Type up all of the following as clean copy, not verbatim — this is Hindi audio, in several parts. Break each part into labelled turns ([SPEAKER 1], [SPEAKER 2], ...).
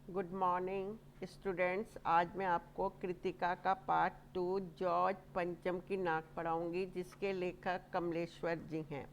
[SPEAKER 1] Good morning students. आज मैं आपको कृतिका का पार्ट 2 जॉर्ज पंचम की नाक पढ़ाऊंगी, जिसके लेखक कमलेश्वर जी हैं।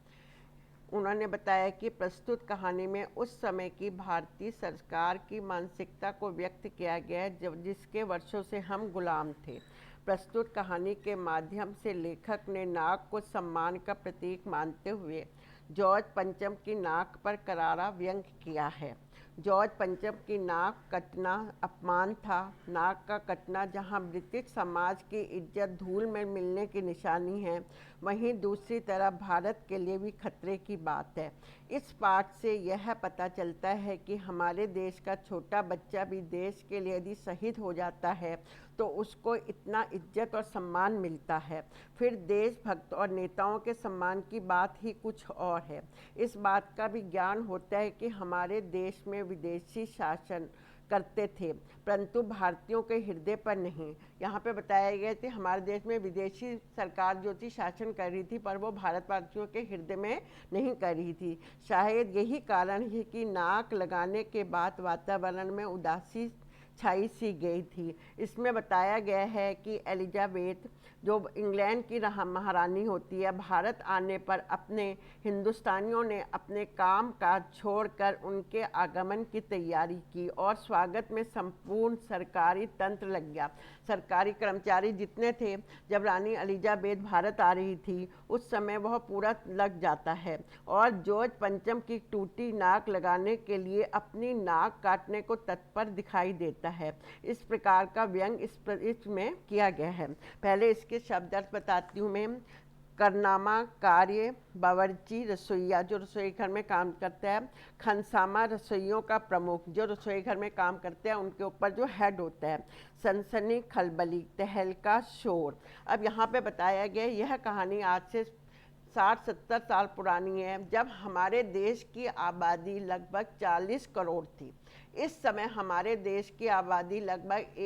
[SPEAKER 1] उन्होंने बताया कि प्रस्तुत कहानी में उस समय की भारतीय सरकार की मानसिकता को व्यक्त किया गया है जब जिसके वर्षों से हम गुलाम थे। प्रस्तुत कहानी के माध्यम से लेखक ने नाक को सम्मान का प्रतीक मानते हुए जॉर्ज पंचम की नाक पर करारा व्यंग किया है। जॉर्ज पंचम की नाक कटना अपमान था। नाक का कटना जहां ब्रिटिश समाज की इज्जत धूल में मिलने की निशानी है, वहीं दूसरी तरफ भारत के लिए भी खतरे की बात है। इस पाठ से यह पता चलता है कि हमारे देश का छोटा बच्चा भी देश के लिए यदि शहीद हो जाता है तो उसको इतना इज्जत और सम्मान मिलता है। फिर देशभक्त और नेताओं के सम्मान की बात ही कुछ और है। इस बात का भी ज्ञान होता है कि हमारे देश में विदेशी शासन करते थे, परंतु भारतीयों के हृदय पर नहीं। यहाँ पे बताया गया कि हमारे देश में विदेशी सरकार जो थी शासन कर रही थी, पर वो भारतवासियों के हृदय में नहीं कर रही थी। शायद यही कारण है कि नाक लगाने के बाद वातावरण में उदासी छाई सी गई थी। इसमें बताया गया है कि एलिजाबेथ, जो इंग्लैंड की महारानी होती है, भारत आने पर अपने हिंदुस्तानियों ने अपने काम काज छोड़कर उनके आगमन की तैयारी की और स्वागत में संपूर्ण सरकारी तंत्र लग गया। सरकारी कर्मचारी जितने थे, जब रानी एलिजाबेथ भारत आ रही थी उस समय वह पूरा लग जाता है और जॉर्ज पंचम की टूटी नाक लगाने के लिए अपनी नाक काटने को तत्पर दिखाई देता है। इस प्रकार का व्यंग इसमें किया गया है। पहले इसके शब्द अर्थ बताती हूँ मैं। करनामा कार्य, बावर्ची रसोईया जो रसोई घर में काम करता है, खनसामा रसोइयों का प्रमुख जो रसोई घर में काम करते हैं उनके ऊपर जो हेड होता है, सनसनी खलबली तहलका शोर। अब यहाँ पे बताया गया यह कहानी आज से 60-70 साल पुरानी है, जब हमारे देश की आबादी लगभग 40 करोड़ थी। इस समय हमारे देश की आबादी लगभग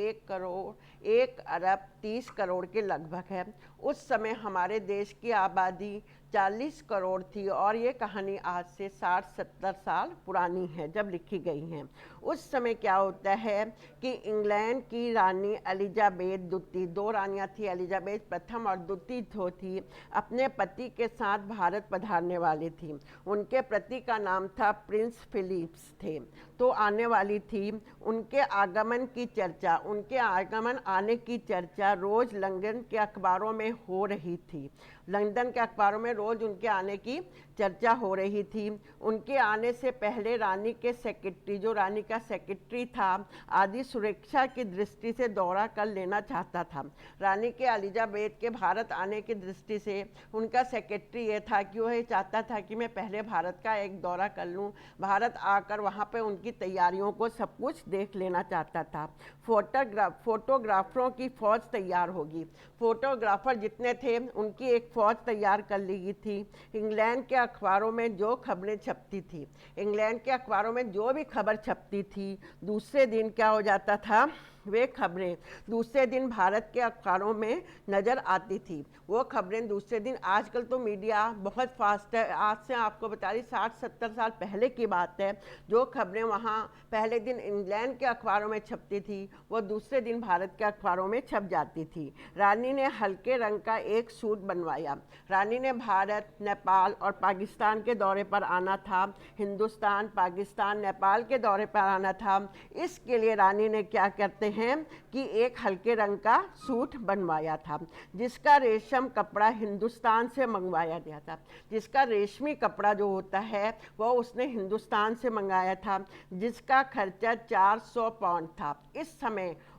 [SPEAKER 1] 1 अरब 30 करोड़ के लगभग है। उस समय हमारे देश की आबादी 40 करोड़ थी और ये कहानी आज से 60-70 साल पुरानी है जब लिखी गई है। उस समय क्या होता है कि इंग्लैंड की रानी एलिजाबेथ द्वितीय, दो रानियां थी, एलिजाबेथ प्रथम और द्वितीय जो थी, अपने पति के साथ भारत पधारने वाली थी। उनके पति का नाम था प्रिंस फिलिप्स थे। तो आने वाली थी, उनके आगमन की चर्चा, उनके आगमन आने की चर्चा रोज लंदन के अखबारों में हो रही थी। लंदन के अखबारों में रोज उनके आने की चर्चा हो रही थी। उनके आने से पहले रानी के सेक्रेटरी, जो रानी का सेक्रेटरी था, आदि सुरक्षा की दृष्टि से दौरा कर लेना चाहता था। रानी के एलिजाबेथ के भारत आने की दृष्टि से उनका सेक्रेटरी ये था कि वह चाहता था कि मैं पहले भारत का एक दौरा कर लूँ, भारत आकर वहाँ पे उनकी तैयारियों को सब कुछ देख लेना चाहता था। फोटोग्राफरों की फौज तैयार होगी। फोटोग्राफर जितने थे उनकी एक फौज तैयार कर ली थी। इंग्लैंड के अखबारों में जो खबरें छपती थी, इंग्लैंड के अखबारों में जो भी खबर छपती थी, दूसरे दिन क्या हो जाता था, वे खबरें दूसरे दिन भारत के अखबारों में नज़र आती थी। वो खबरें दूसरे दिन, आजकल तो मीडिया बहुत फास्ट है, आज से आपको बता रही 60-70 साल पहले की बात है, जो खबरें वहाँ पहले दिन इंग्लैंड के अखबारों में छपती थी वो दूसरे दिन भारत के अखबारों में छप जाती थी। रानी ने हल्के रंग का एक सूट बनवाया। रानी ने भारत, नेपाल और पाकिस्तान के दौरे पर आना था, हिंदुस्तान, पाकिस्तान, नेपाल के दौरे पर आना था। इसके लिए रानी ने क्या करते हैं कि एक हल्के रंग का सूट बनवाया था, जिसका रेशम कपड़ा हिंदुस्तान से मंगवाया गया था। जिसका रेशमी कपड़ा जो होता है वह उसने हिंदुस्तान से मंगाया था, जिसका खर्चा 400 पाउंड था।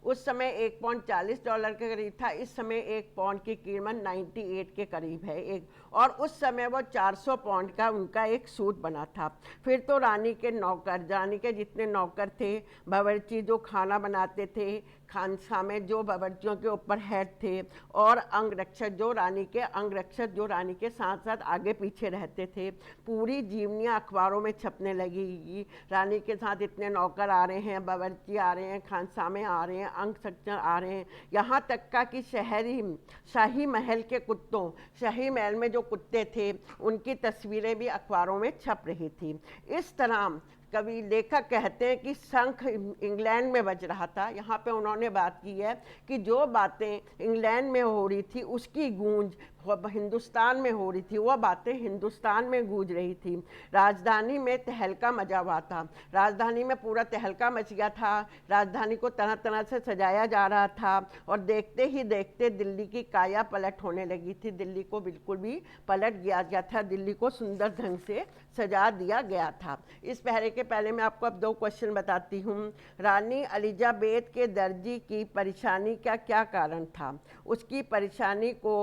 [SPEAKER 1] उस समय 1 पाउंड $40 के करीब था। इस समय 1 पाउंड की कीमत 98 के करीब है और उस समय वो 400 पाउंड का उनका एक सूट बना था। फिर तो रानी के नौकर, रानी के जितने नौकर थे, बावर्ची जो खाना बनाते थे, खानसा में जो बावर्चियों के ऊपर हेड थे, और अंगरक्षक जो रानी के साथ साथ आगे पीछे रहते थे, पूरी जीवनियाँ अखबारों में छपने लगी। रानी के साथ इतने नौकर आ रहे हैं, बावर्ची आ रहे हैं, खानसामे आ रहे हैं, अंगरक्षक आ रहे हैं, यहाँ तक का कि शाही महल के कुत्तों, शाही महल में जो कुत्ते थे उनकी तस्वीरें भी अखबारों में छप रही थी। इस तरह कवि लेखक कहते हैं कि शंख इंग्लैंड में बज रहा था। यहाँ पे उन्होंने बात की है कि जो बातें इंग्लैंड में हो रही थी उसकी गूंज हिंदुस्तान में हो रही थी, वह बातें हिंदुस्तान में गूंज रही थी। राजधानी में तहलका मचा हुआ था, राजधानी में पूरा तहलका मच गया था, राजधानी को तरह तरह से सजाया जा रहा था और देखते ही देखते दिल्ली की काया पलट होने लगी थी। दिल्ली को बिल्कुल भी पलट गया था, दिल्ली को सुंदर ढंग से सजा दिया गया था। इस पहरे के पहले मैं आपको अब 2 क्वेश्चन बताती हूँ। रानी एलिजाबेथ के दर्जी की परेशानी का क्या कारण था? उसकी परेशानी को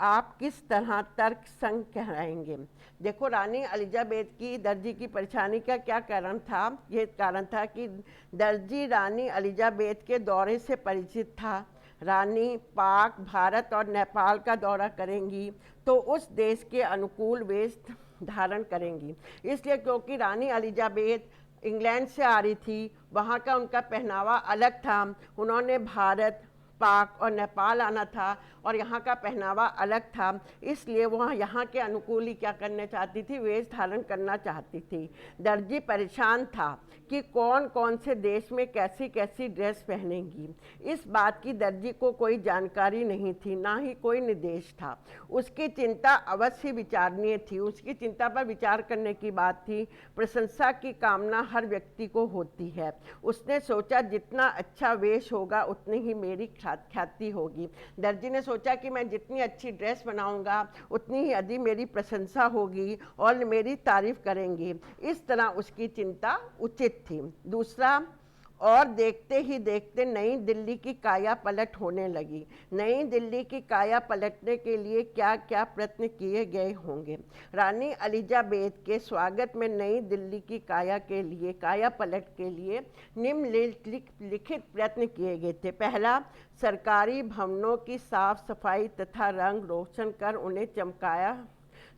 [SPEAKER 1] आप किस तरह तर्क संग कहलाएंगे? देखो, रानी एलिजाबेथ की दर्जी की परेशानी का क्या कारण था? ये कारण था कि दर्जी रानी एलिजाबेथ के दौरे से परिचित था। रानी पाक, भारत और नेपाल का दौरा करेंगी तो उस देश के अनुकूल वेश धारण करेंगी। इसलिए क्योंकि रानी एलिजाबेथ इंग्लैंड से आ रही थी, वहाँ का उनका पहनावा अलग था। उन्होंने भारत, पाक और नेपाल आना था और यहाँ का पहनावा अलग था, इसलिए वह यहाँ के अनुकूल ही क्या करना चाहती थी, वेश धारण करना चाहती थी। दर्जी परेशान था कि कौन कौन से देश में कैसी कैसी ड्रेस पहनेंगी। इस बात की दर्जी को कोई जानकारी नहीं थी, ना ही कोई निर्देश था। उसकी चिंता अवश्य विचारणीय थी, उसकी चिंता पर विचार करने की बात थी। प्रशंसा की कामना हर व्यक्ति को होती है। उसने सोचा जितना अच्छा वेश होगा उतनी ही मेरी ख्याति होगी। दर्जी ने सोचा कि मैं जितनी अच्छी ड्रेस बनाऊंगा उतनी ही अधिक मेरी प्रशंसा होगी और मेरी तारीफ करेंगे। इस तरह उसकी चिंता उचित थी। दूसरा, और देखते ही देखते नई दिल्ली की काया पलट होने लगी। नई दिल्ली की काया पलटने के लिए क्या क्या प्रयत्न किए गए होंगे? रानी एलिजाबेथ के स्वागत में नई दिल्ली की काया पलट के लिए निम्नलिखित प्रयत्न किए गए थे। पहला, सरकारी भवनों की साफ सफाई तथा रंग रोशन कर उन्हें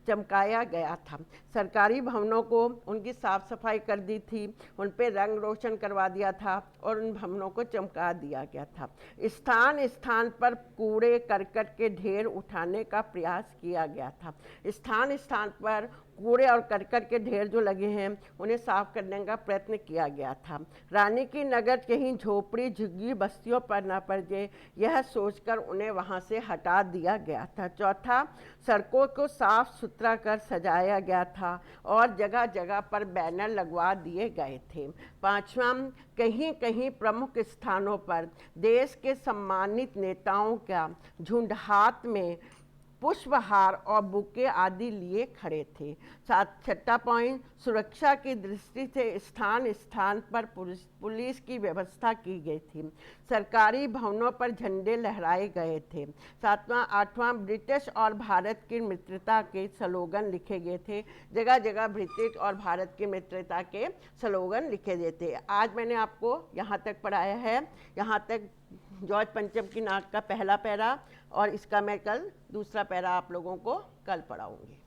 [SPEAKER 1] चमकाया गया था। सरकारी भवनों को उनकी साफ सफाई कर दी थी, उन पर रंग रोशन करवा दिया था और उन भवनों को चमका दिया गया था। स्थान स्थान पर कूड़े करकट के ढेर उठाने का प्रयास किया गया था। स्थान स्थान पर कूड़े और करकट के ढेर जो लगे हैं उन्हें साफ करने का प्रयत्न किया गया था। रानी की नगर कहीं झोपड़ी झुग्गी बस्तियों पर न पड़ जाए, यह सोचकर उन्हें वहां से हटा दिया गया था। चौथा, सड़कों को साफ सुथरा कर सजाया गया था और जगह जगह पर बैनर लगवा दिए गए थे। पांचवा, कहीं कहीं प्रमुख स्थानों पर देश के सम्मानित नेताओं का झुंड हाथ में पुष्पहार और बुके आदि लिए खड़े थे। छठा पॉइंट, सुरक्षा की दृष्टि से स्थान स्थान पर पुलिस की व्यवस्था की गई थी। सरकारी भवनों पर झंडे लहराए गए थे। सातवां आठवां, ब्रिटिश और भारत की मित्रता के स्लोगन लिखे गए थे। जगह जगह ब्रिटिश और भारत की मित्रता के स्लोगन लिखे गए थे। आज मैंने आपको यहाँ तक पढ़ाया है, यहाँ तक जॉर्ज पंचम की नाक का पहला पैरा, और इसका मैं कल दूसरा पैरा आप लोगों को कल पढ़ाऊँगी।